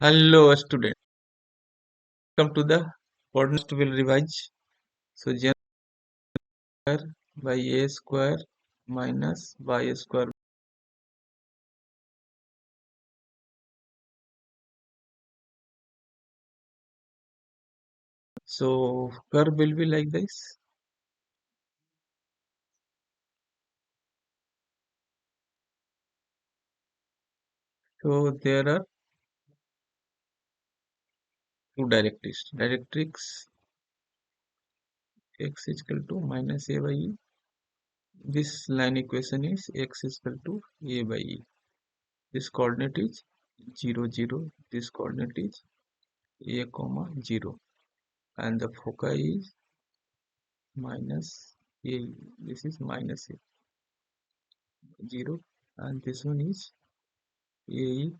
Hello, student. Come to the podcast. Will revise. So, J square by a square minus y square. So, curve will be like this. So, there are two directrix. Directrix x is equal to minus a by e. This line equation is x is equal to a by e. This coordinate is 0, 0. This coordinate is a comma 0. And the foci is minus a. This is minus a 0. And this one is a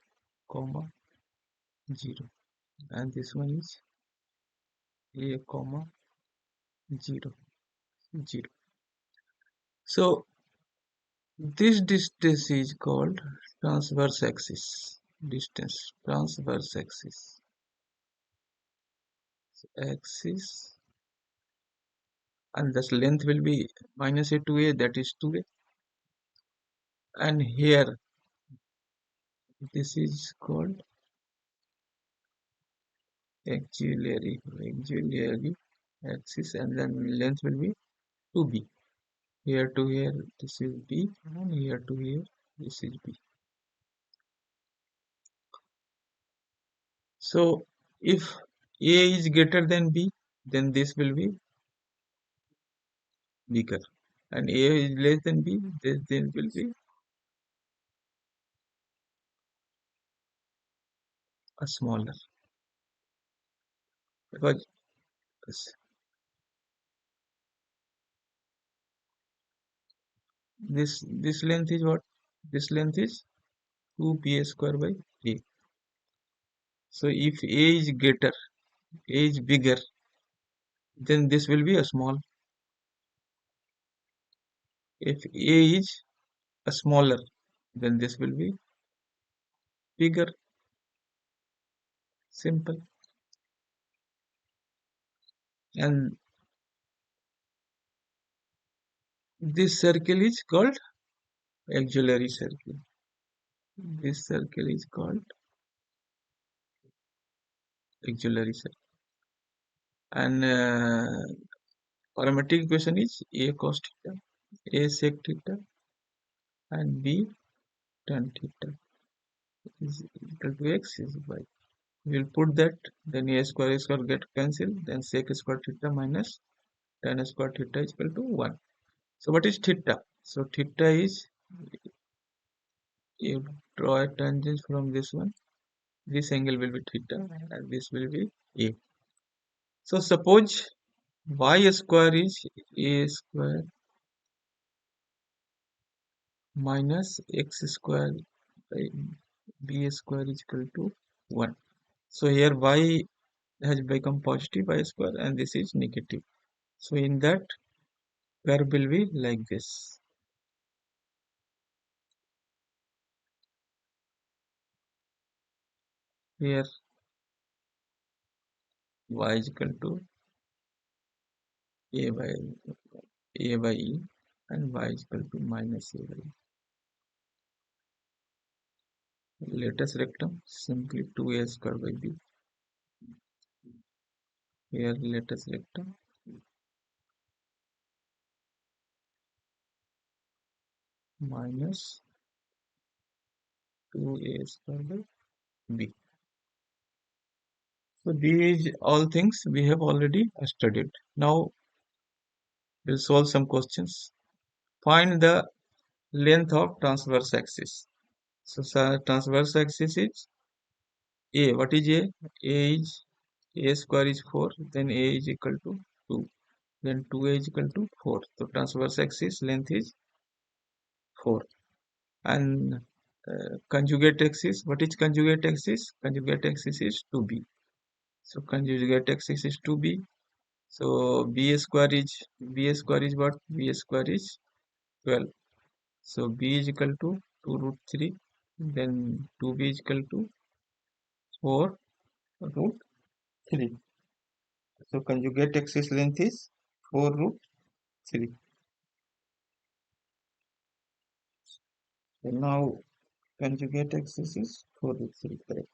comma 0, and this one is a comma 0, 0. So this distance is called transverse axis. Distance, transverse axis. So axis, and this length will be minus a to a, that is 2a. And here this is called auxiliary axis, and then length will be 2b. Here to here this is b, and here to here this is b. So if A is greater than B, then this will be bigger. And A is less than B, then will be a smaller. Because this length is what? This length is 2b square by A. So if A is greater, A is bigger, then this will be a small. If A is a smaller, then this will be bigger. Simple. And this circle is called auxiliary circle. This circle is called auxiliary circle. And parametric equation is a cos theta, a sec theta, and b tan theta is equal to x is y. We will put that, then a square get cancelled, then sec square theta minus tan square theta is equal to 1. So what is theta? So theta is, you draw a tangent from this one. This angle will be theta, and this will be a. So suppose y square is a square minus x square by b square is equal to 1. So here y has become positive y square, and this is negative. So in that, curve will be like this. Here y is equal to a by e, and y is equal to minus a by e. Latest rectum, simply 2a square by b. Here latest rectum minus 2a square by b. So these all things we have already studied. Now we'll solve some questions. Find the length of transverse axis. So transverse axis is a. What is a? A is a square is 4. Then a is equal to 2. Then 2a is equal to 4. So transverse axis length is 4. And conjugate axis. What is conjugate axis? Conjugate axis is 2b. So conjugate axis is 2b. So b square is what? B square is 12. So b is equal to 2 root 3. Then 2b is equal to 4 root 3. So conjugate axis length is 4 root 3. So now conjugate axis is 4 root 3, correct.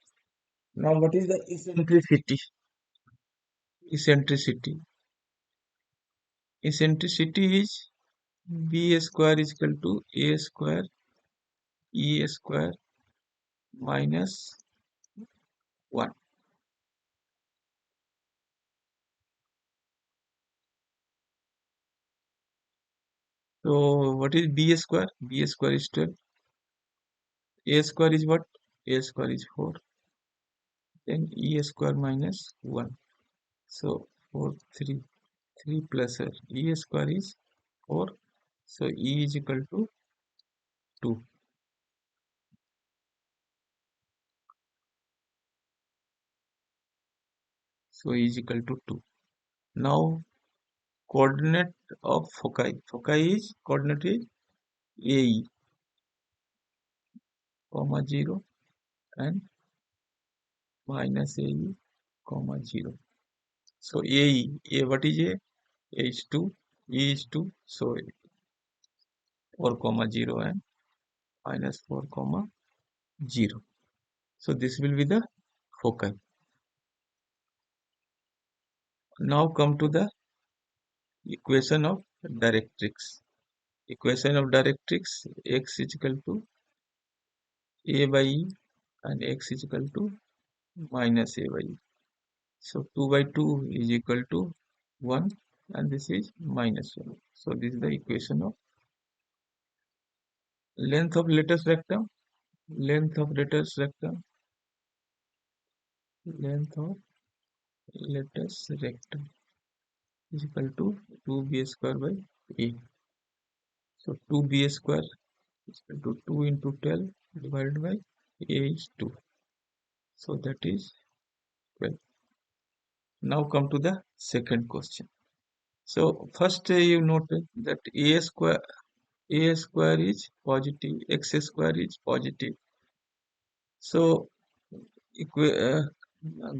Now what is the eccentricity? Eccentricity. Eccentricity is b square is equal to a square e square minus 1. So what is b square? B square is 12. A square is what? A square is 4. Then e square minus 1. So 4, 3. 3 plus e square is 4. So e is equal to 2. So e is equal to 2. Now coordinate of foci. Foci is coordinate is AE, comma 0 and minus AE, comma 0. So AE, what is A? A is 2, E is 2. So 4, comma 0 and minus 4, comma 0. So this will be the foci. Now come to the equation of directrix. Equation of directrix, x is equal to a by e and x is equal to minus a by e. So 2 by 2 is equal to 1 and this is minus 1. So this is the equation of length of lattice rectum. Length of lattice rectum. Length of lattice rectum is equal to 2b square by a. So 2b square is equal to 2 into 12 divided by a is 2. So that is 12. Now come to the second question. So first you note that a square is positive, x square is positive. So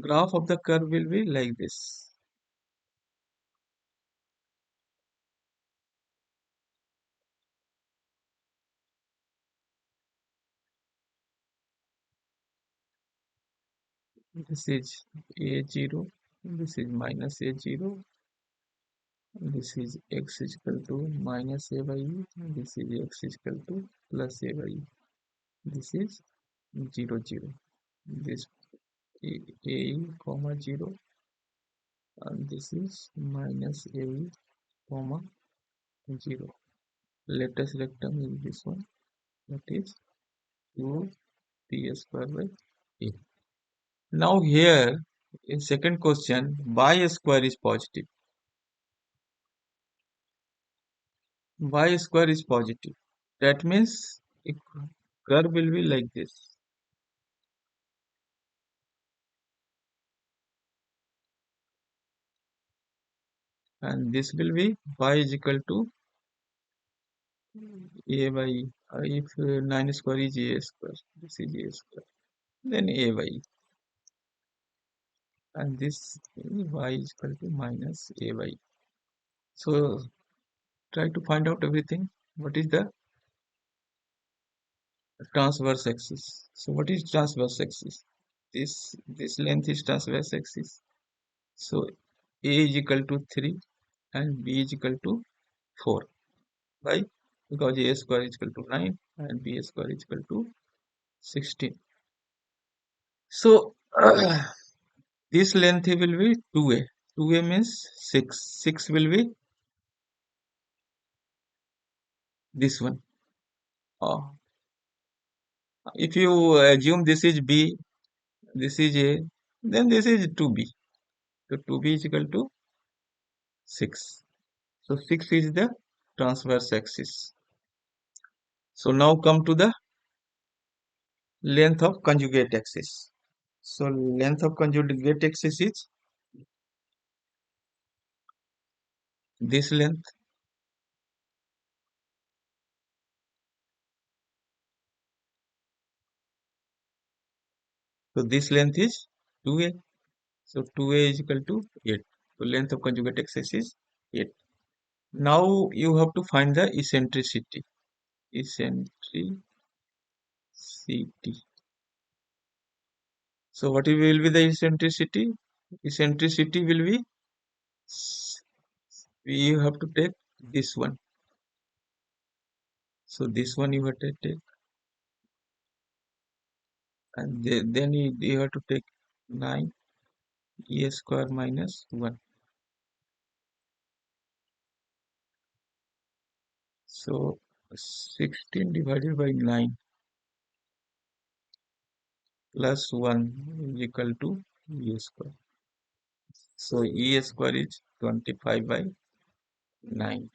graph of the curve will be like this. This is a0, this is minus a0, this is x is equal to minus a by e, this is x is equal to plus a by e. This is 0, 0. This a comma 0 and this is minus a comma 0. Lattice rectum is this one, that is 2p square by a. Now here in second question, y square is positive. Y square is positive. That means a curve will be like this. And this will be y is equal to a by e. If 9 square is a square, this is a square. Then a by e. And this y is equal to minus a by e. So try to find out everything. What is the transverse axis? So what is transverse axis? This length is transverse axis. So a is equal to 3 and b is equal to 4. Why? Because a square is equal to 9 and b square is equal to 16. So this length will be 2a. 2a means 6. 6 will be this one. If you assume this is b, this is a, then this is 2b. So 2b is equal to 6. So 6 is the transverse axis. So now come to the length of conjugate axis. So length of conjugate axis is this length. So this length is 2a. So 2a is equal to 8. So length of conjugate axis is 8. Now you have to find the eccentricity. Eccentricity. So what will be the eccentricity? Eccentricity will be, we have to take this one. So this one you have to take, and then you have to take 9 e square minus 1. So 16 divided by 9 plus 1 is equal to e square. So e square is 25 by 9.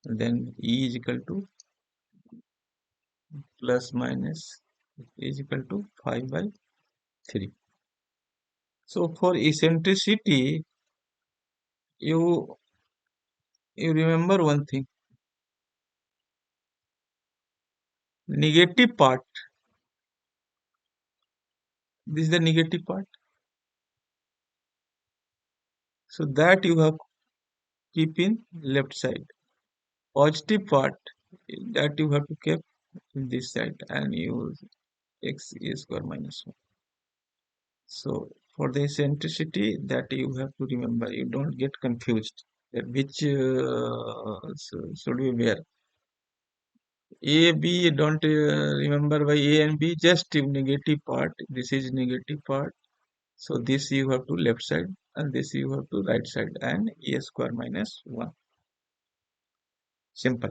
Then e is equal to plus minus is equal to 5 by 3. So for eccentricity, you remember one thing, negative part. This is the negative part. So that you have keep in left side. Positive part that you have to keep in this side and use x e square minus 1. So for the eccentricity that you have to remember, you don't get confused that which should be where. A, B, don't remember by A and B, just negative part. This is negative part. So this you have to left side and this you have to right side and a square minus 1. Simple.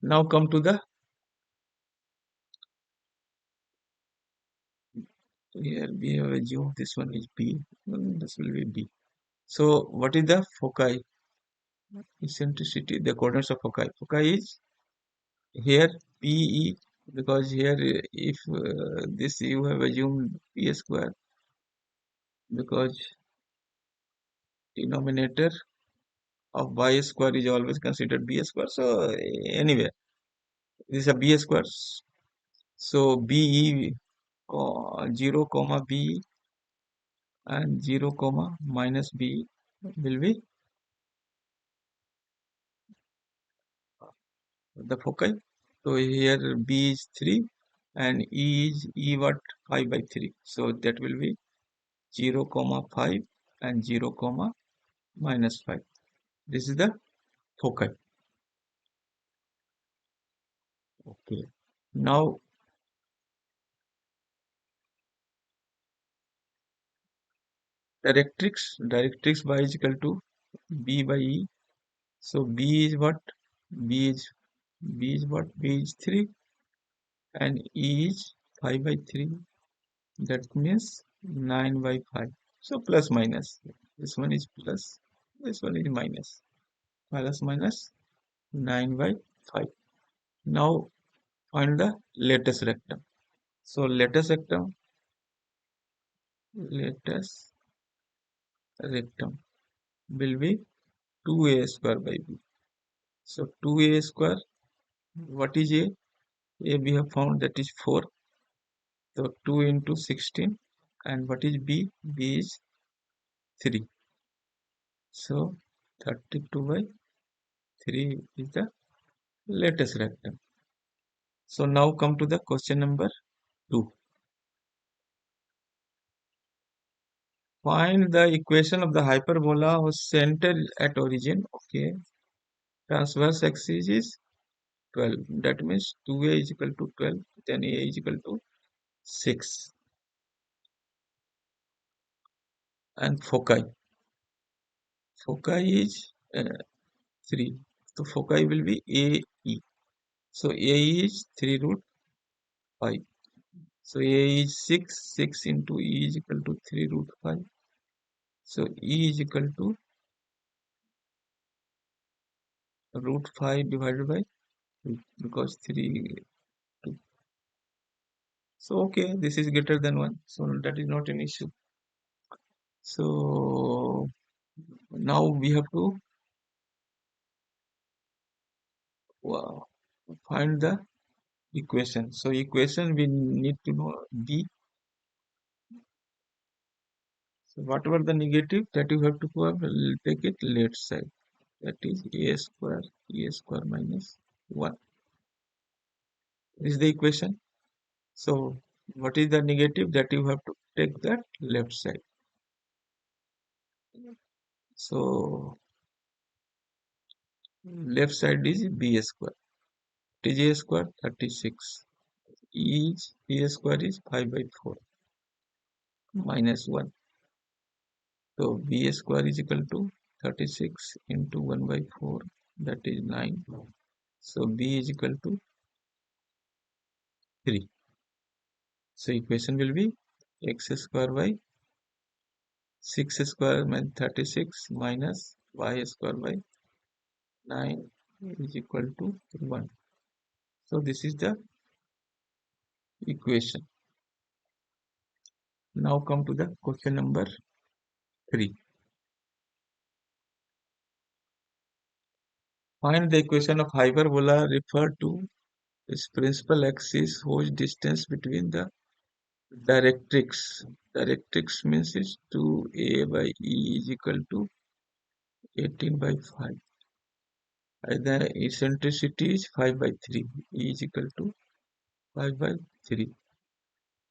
Now come to the, here we have assumed this one is B. This will be B. So what is the foci? Eccentricity, the coordinates of foci. Foci is here PE, because here if this you have assumed P square, because denominator of y square is always considered b square. So anyway, this is a b square. So be 0 comma b and 0 comma minus b will be the foci. So here b is 3 and e is what 5 by 3. So that will be 0 comma 5 and 0 comma minus 5. This is the foci. Okay. Now directrix y is equal to b by e. So b is what? B is what? B is 3 and e is 5 by 3. That means 9 by 5. So plus minus. This one is plus. This one is minus. Plus minus 9 by 5. Now find the lattice rectum. So lattice rectum will be 2a square by b. So 2a square, what is a? A we have found that is 4. So 2 into 16. And what is b? B is 3. So 32 by 3 is the lattice rectum. So now come to the question number 2. Find the equation of the hyperbola whose center at origin. Okay. Transverse axis is 12. That means 2a is equal to 12. Then a is equal to 6. And foci. Foci is 3. So foci will be a e. So a is 3 root 5. So a is 6. 6 into e is equal to 3 root 5. So e is equal to root 5 divided by 2, because 3 2. So okay, this is greater than 1. So that is not an issue. So now we have to find the equation. So equation we need to know b. So whatever the negative that you have to take it left side. That is a square minus 1. This is the equation. So what is the negative that you have to take that left side. So left side is b square. What is a square? 36. Is a square is 5 by 4 minus 1. So b square is equal to 36 into 1 by 4, that is 9. So b is equal to 3. So equation will be x square by 6 square minus 36 minus y square by 9 is equal to 1. So this is the equation. Now come to the question number 3. Find the equation of hyperbola referred to its principal axis whose distance between the directrix. Directrix means is 2a by e is equal to 18 by 5. And the eccentricity is 5 by 3. E is equal to 5 by 3.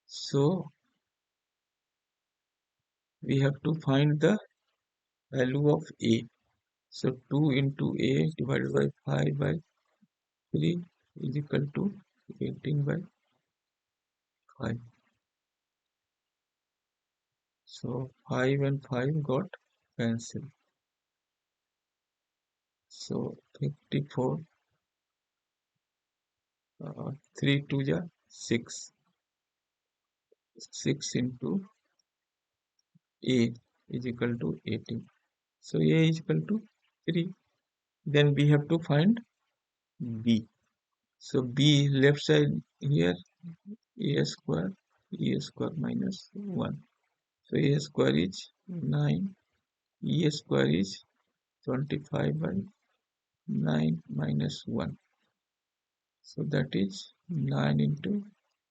So we have to find the value of a. So 2 into a divided by 5 by 3 is equal to 18 by 5. So 5 and 5 got cancelled. So 54, 3 to the 6. 6 into a is equal to 18. So a is equal to 3. Then we have to find b. So b left side here, a square minus 1. So a square is 9, e square is 25 by 9 minus 1. So that is 9 into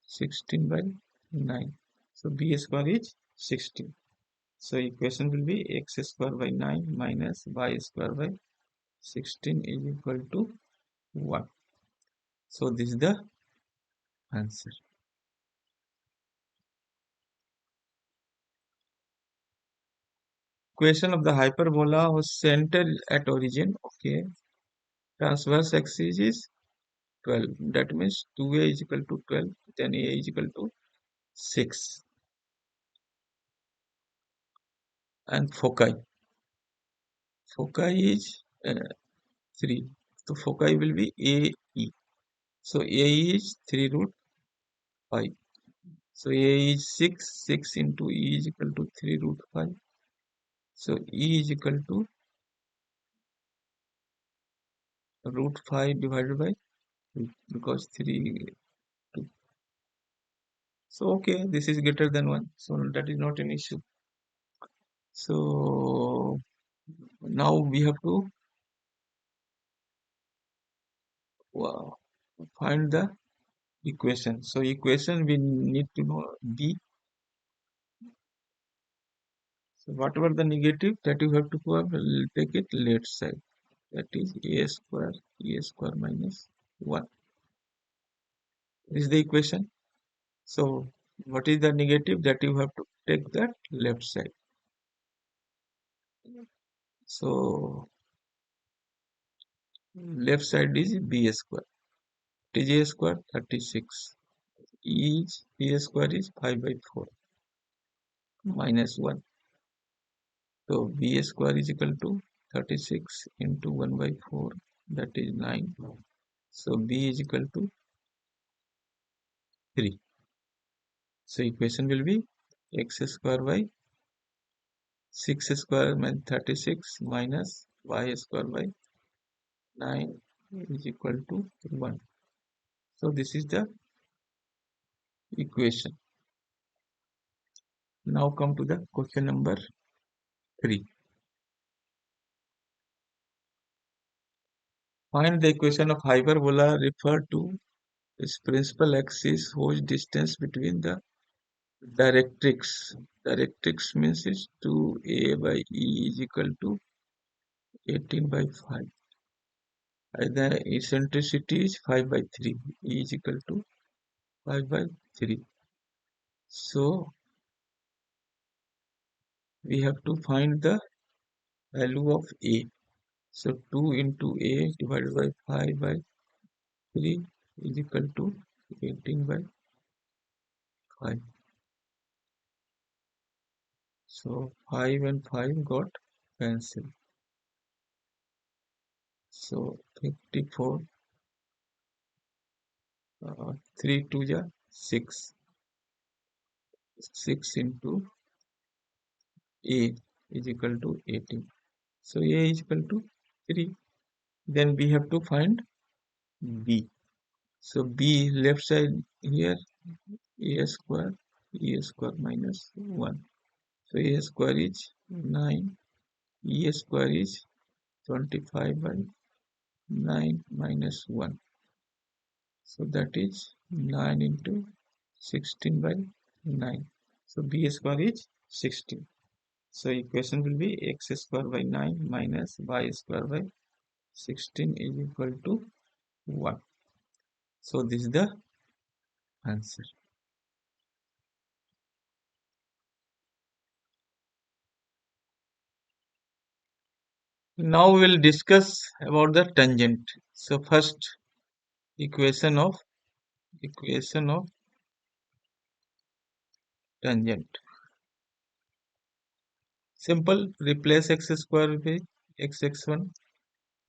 16 by 9. So b square is 16. So equation will be x square by 9 minus y square by 16 is equal to 1. So this is the answer. Equation of the hyperbola was centered at origin. Okay. Transverse axis is 12. That means 2a is equal to 12. Then a is equal to 6. And foci. Foci is 3. So foci will be a, e. So a is 3 root 5. So a is 6. 6 into e is equal to 3 root 5. So e is equal to root 5 divided by 2 because 3 2. So okay, this is greater than 1. So that is not an issue. So now we have to find the equation. So equation we need to know b. So whatever the negative that you have to take it left side. That is a square minus 1. This is the equation. So what is the negative that you have to take that left side. So left side is b square. It is a square 36. Is a square is 5 by 4 minus 1. So b square is equal to 36 into 1 by 4, that is 9. So b is equal to 3. So equation will be x square by 6 square minus 36 minus y square by 9 is equal to 1. So this is the equation. Now come to the question number 3. Find the equation of hyperbola referred to its principal axis whose distance between the directrix. Directrix means is 2a by e is equal to 18 by 5. The eccentricity is 5 by 3. E is equal to 5 by 3. So we have to find the value of a. So 2 into a divided by 5 by 3 is equal to 18 by 5. So 5 and 5 got cancelled. So 54, 3 2 ja 6. 6 into a is equal to 18. So a is equal to 3. Then we have to find b. So b left side here, a square minus 1. So a square is 9, e square is 25 by 9 minus 1. So that is 9 into 16 by 9. So b square is 16. So equation will be x square by 9 minus y square by 16 is equal to 1. So this is the answer. Now we'll discuss about the tangent. So first equation of tangent. Simple, replace x square by x1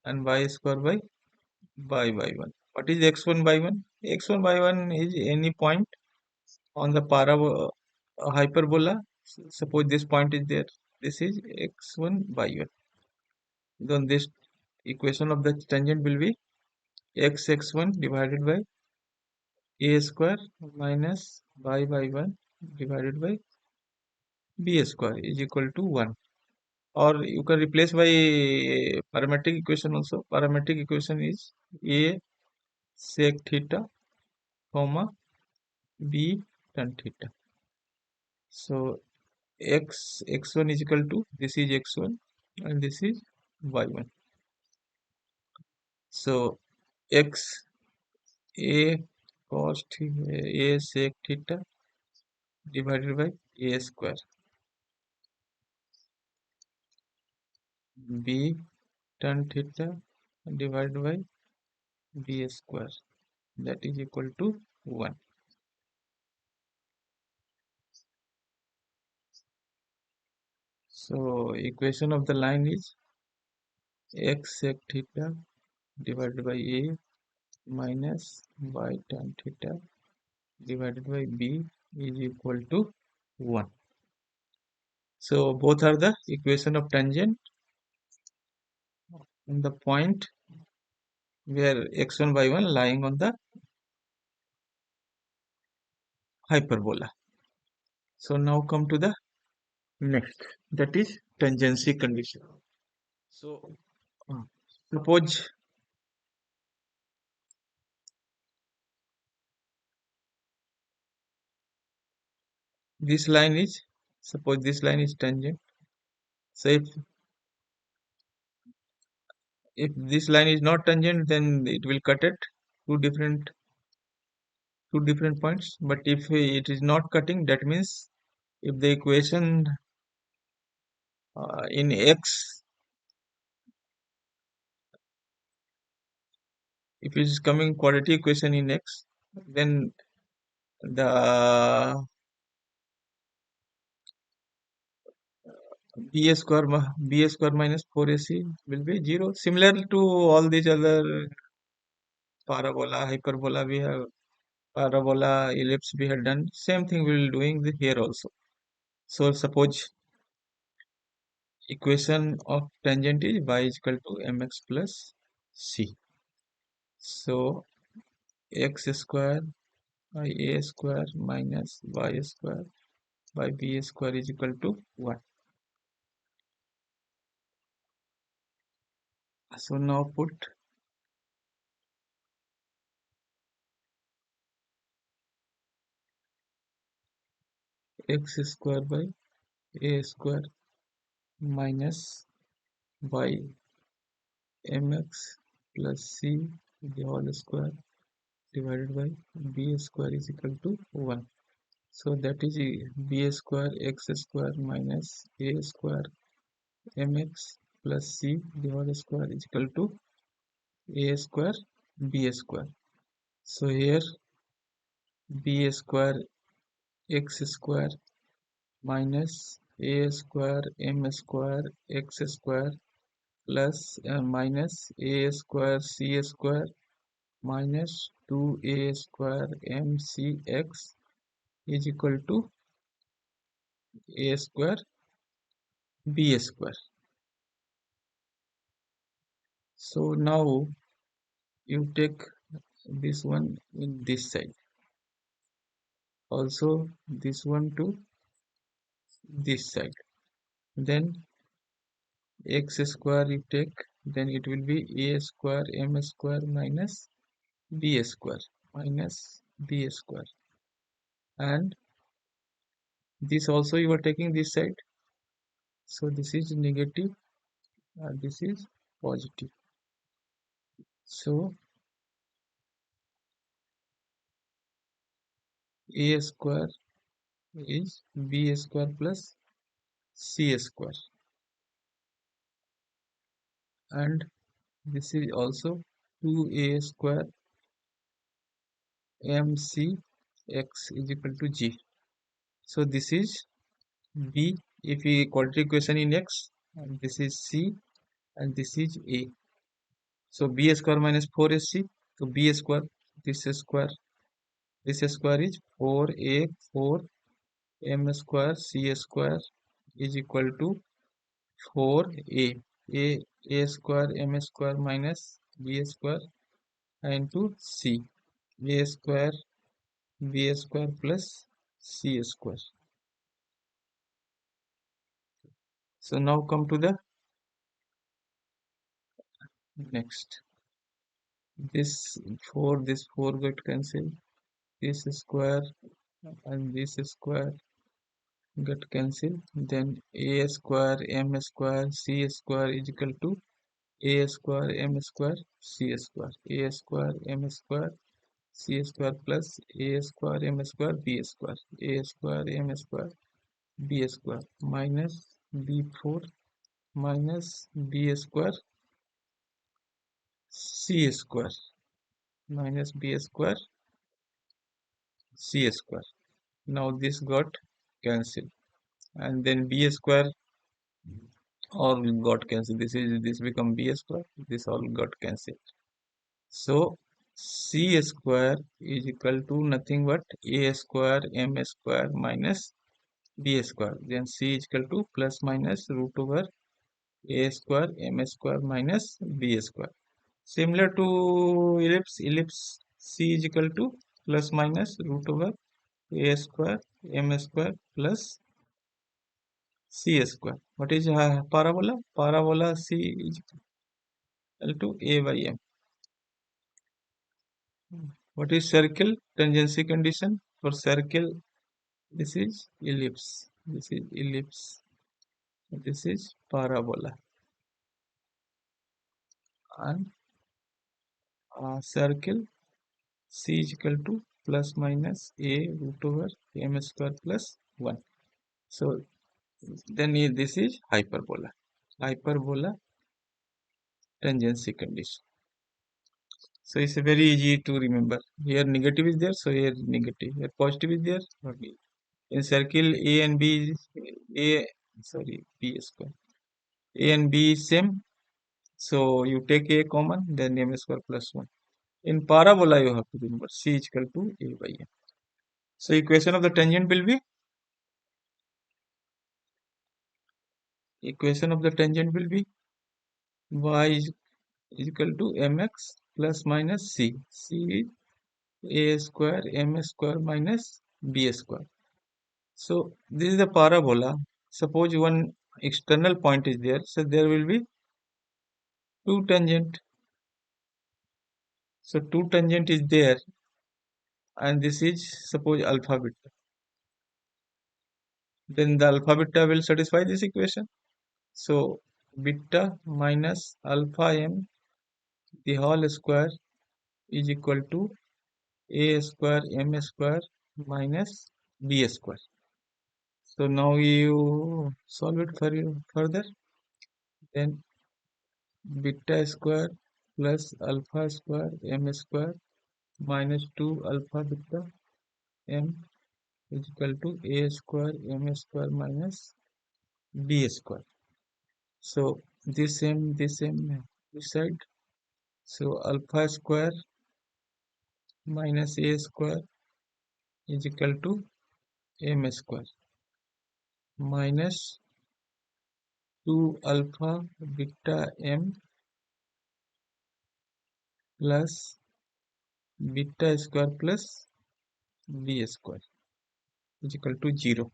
and y square by y1. What is x1 by 1? X1 by 1 is any point on the hyperbola. Suppose this point is there. This is x1 by 1. Then this equation of the tangent will be x1 divided by a square minus y by 1 divided by b square is equal to 1. Or you can replace by parametric equation also. Parametric equation is a sec theta comma b tan theta. So x1 is equal to, this is x1 and this is y1. So x a cos a sec theta divided by a square, b tan theta divided by b square, that is equal to 1. So equation of the line is x sec theta divided by a minus y tan theta divided by b is equal to 1. So both are the equation of tangent on the point where x1 by 1 lying on the hyperbola. So now come to the next, that is tangency condition. So suppose this line is, suppose this line is tangent. So if this line is not tangent, then it will cut at two different points. But if it is not cutting, that means if the equation in x, if it is coming quadratic equation in x, then the b square minus 4ac will be 0. Similar to all these other parabola, hyperbola, we have parabola, ellipse we have done. Same thing we will doing here also. So suppose equation of tangent is y is equal to mx plus c. So x square by a square minus y square by b square is equal to 1. So now put x square by a square minus y mx plus c the whole square divided by b square is equal to 1. So that is b square x square minus a square mx plus c the whole square is equal to a square b square. So here b square x square minus a square m square x square plus minus a square c square minus 2a square mcx is equal to a square b square. So now you take this one in this side, also this one to this side, then x square you take, then it will be a square m square minus b square minus b square, and this also you are taking this side, so this is negative and this is positive. So a square is b square plus c square, and this is also 2a square mc x is equal to g. So this is b. If we quadratic equation in x, and this is c and this is a. So b square minus 4ac. So b square, this square, this square is 4a 4 m square c square is equal to 4a. A square m square minus b square into c. A square b square plus c square. So now come to the next. This 4 get cancelled. This square and this square get cancelled. Then a square m square c square is equal to a square m square c square. A square m square c square plus a square m square b square. A square m square b square minus b4 minus b square c square minus b square c square. Now this got cancelled, and then b square all got cancelled. This become b square. This all got cancelled. So c square is equal to nothing but a square m square minus b square. Then c is equal to plus minus root over a square m square minus b square. Similar to ellipse c is equal to plus minus root over a square m square plus c square. What is parabola? Parabola c is equal to a by m. What is circle? Tangency condition for circle. This is ellipse. This is ellipse. This is parabola. And circle c is equal to plus minus a root over m square plus 1. So then this is hyperbola. Hyperbola tangency condition. So it's very easy to remember. Here negative is there, so here negative. Here positive is there. Okay. In circle A and B is B square. A and B is same. So you take A common, then m square plus 1. In parabola, you have to remember C is equal to A by M. So equation of the tangent will be y is equal to mx plus minus c. C is a square m square minus b square. So this is the parabola. Suppose one external point is there, so there will be two tangent. So two tangent is there, and this is suppose alpha beta. then the alpha beta will satisfy this equation. So beta minus alpha m the whole square is equal to a square m square minus b square. So now you solve it further. Then beta square plus alpha square m square minus 2 alpha beta m is equal to a square m square minus b square. So this same this side. So alpha square minus a square is equal to m square minus 2 alpha beta m plus beta square plus b square is equal to 0.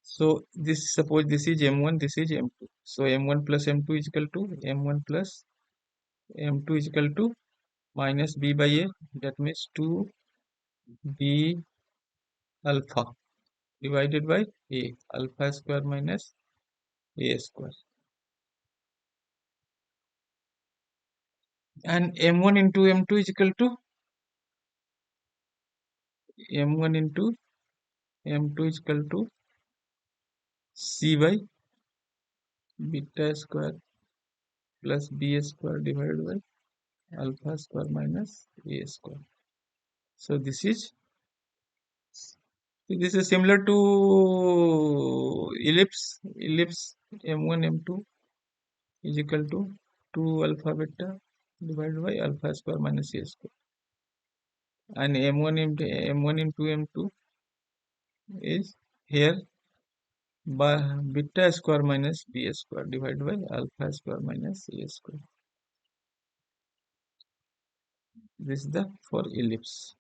So this, suppose this is m1, this is m2. So m1 plus m2 is equal to m1 plus m2 is equal to minus b by a, that means 2b alpha divided by a, alpha square minus a square. And m1 into m2 is equal to m1 into m2 is equal to c by beta square plus b square divided by alpha square minus a square. So this is similar to ellipse m1 m2 is equal to 2 alpha beta divided by alpha square minus a square, and m1 into m2 is here by beta square minus b square divided by alpha square minus a square. This is the for ellipse.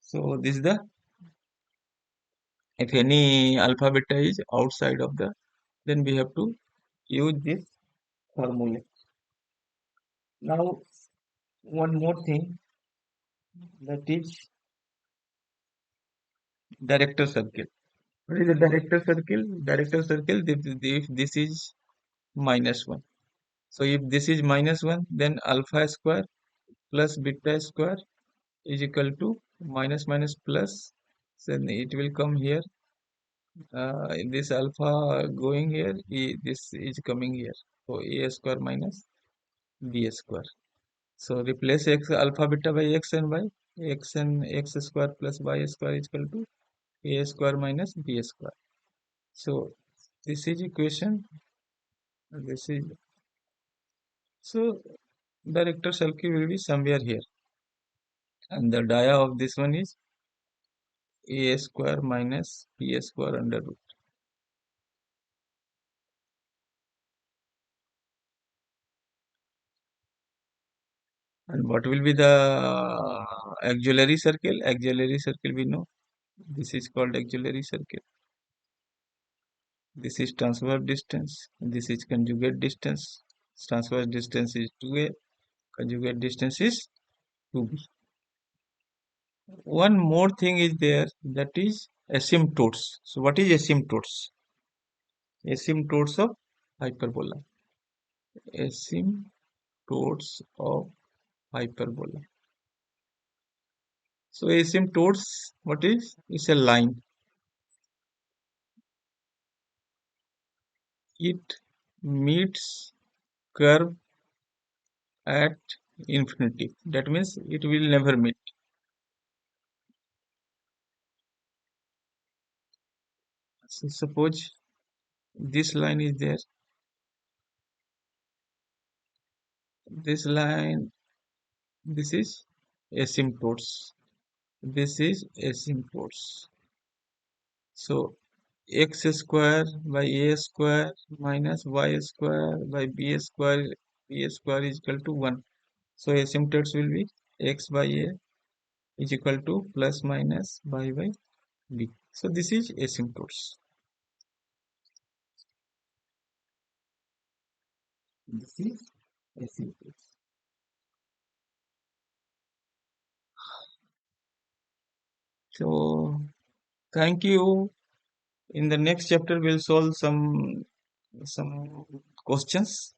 So this is the, if any alpha beta is outside of the, then we have to use this formula. Now one more thing, that is director circle. What is the director circle? Director circle, if this is minus 1. So if this is minus 1, then alpha square plus beta square is equal to minus minus plus. Then it will come here. This alpha going here, this is coming here. So a square minus b square. So replace x alpha beta by x and y. X and x square plus y square is equal to a square minus b square. So this is equation. This is, so director circle will be somewhere here, and the dia of this one is a square minus b square under root. And what will be the auxiliary circle? Auxiliary circle we know. This is called auxiliary circle. This is transverse distance. This is conjugate distance. Transverse distance is 2a. Conjugate distance is 2b. One more thing is there, that is asymptotes. So what is asymptotes? Asymptotes of hyperbola. Asymptotes of hyperbola. So asymptotes, what is? It's a line. It meets curve at infinity. That means it will never meet. So suppose this line is there. This line, this is asymptotes. This is asymptotes. So x square by a square minus y square by b square is equal to 1. So asymptotes will be x by a is equal to plus minus y by b. So this is asymptotes. This is acyclic. So thank you. In the next chapter, we'll solve some questions.